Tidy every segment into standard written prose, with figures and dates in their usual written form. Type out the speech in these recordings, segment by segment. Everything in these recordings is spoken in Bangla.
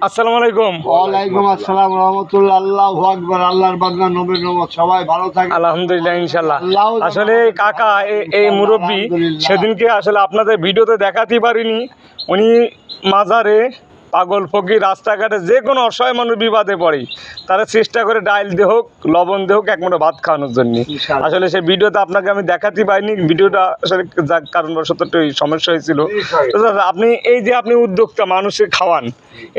আসসালামু আলাইকুম। ওয়ালাইকুম আসসালাম রহমতুল্লাহ। আল্লাহু আকবার। আল্লাহর বান্দা নবীর রহমত, সবাই ভালো থাকে আলহামদুলিল্লাহ, ইনশাল্লাহ। আসলে কাকা এই মুরব্বী সেদিনকে আসলে আপনাদের ভিডিওতে দেখাতে পারিনি। উনি মাজারে পাগল ফকির রাস্তাঘাটে যে কোনো অসহায় মানুষ বিবাদে পড়ে তারা চেষ্টা করে ডাইল দিয়ে হোক লবণ দিয়ে হোক এক মুঠো ভাত খাওয়ানোর জন্য। আসলে সেই ভিডিওতে আপনাকে আমি দেখাতে পারিনি, ভিডিওটা আসলে যার কারণবশত একটু সমস্যা হয়েছিল। তো দাদা, আপনি এই যে আপনি উদ্যোক্তা মানুষকে খাওয়ান,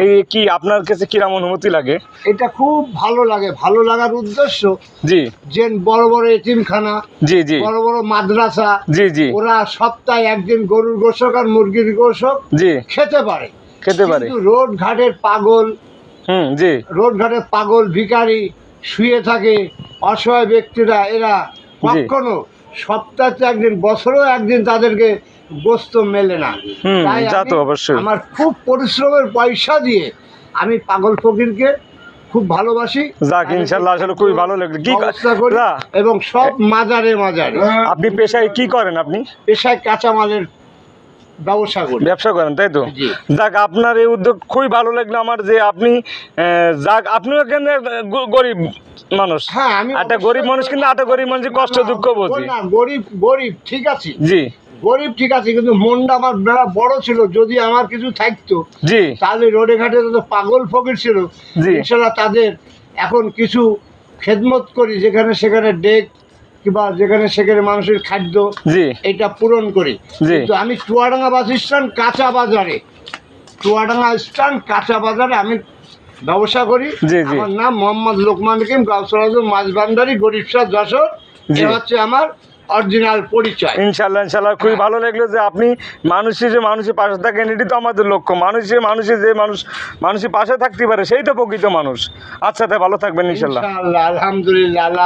এই কি আপনার কাছে কিরকম অনুভূতি লাগে? এটা খুব ভালো লাগে। ভালো লাগার উদ্দেশ্য জি যে বড় বড় এতিমখানা, জি জি বড় বড় মাদ্রাসা, জি জি ওরা সপ্তাহে একদিন গরুর গোশত আর মুরগির গোশত জি খেতে পারে। কিন্তু রোড ঘাটের পাগল, জি রোড ঘাটের পাগল ভিখারি শুয়ে থাকে, অসহায় ব্যক্তিরা, এরা কখনো সপ্তাহে একদিন, বছরেও একদিন তাদেরকে গোস্ত মেলে না। তাই আমার খুব পরিশ্রমের পয়সা দিয়ে আমি পাগল ফকিরকে খুব ভালোবাসি। যাক, ইনশাআল্লাহ, আসলে খুবই ভালো লাগলো। কি এবং সব মাজারে মাজারে। আপনি পেশায় কি করেন? আপনি পেশায় কাঁচামালের ব্যবসা করেন, তাই তো? যাক, আপনার এই উদ্যোগ খুবই ভালো লাগলো আমার, যে আপনি যাক, আপনিও এখানে গরিব মানুষ। হ্যাঁ, আমি একটা গরিব মানুষ, কিন্তু একটা গরিব মানুষ কষ্ট দুঃখ বোঝে। গরিব ঠিক আছে, জি গরিব ঠিক আছে, কিন্তু মনটা আমার বড় ছিল। যদি আমার কিছু থাকতো জি তাহলে রোডে ঘাটে তো পাগল ফকির ছিল, ইনশাল্লাহ তাদের এখন কিছু খেদমত করি, যেখানে সেখানে ডেক কিংবা যেখানে সেখানে মানুষের খাদ্য এটা পূরণ করি। কিন্তু আমি চুয়াডাঙ্গা বাস স্ট্যান্ড কাঁচা বাজারে, চুয়াডাঙ্গা স্ট্যান্ড কাঁচা বাজারে আমি ব্যবসা করি। আমার নাম মোহাম্মদ লোকমান হাকিম, গাউসুল আজম মাছ ভান্ডারী, গরিব শাহ, যশোর। এ হচ্ছে আমার অরিজিনাল পরিচয়। ইনশাল্লাহ ইনশাল্লাহ, খুবই ভালো লাগলো যে আপনি মানুষের পাশে থাকেন। এটি তো আমাদের লক্ষ্য। মানুষের পাশে থাকতে পারে সেই তো প্রকৃত মানুষ। আচ্ছা, তাই ভালো থাকবেন ইনশাল্লাহ। আলহামদুলিল্লাহ। আল্লাহ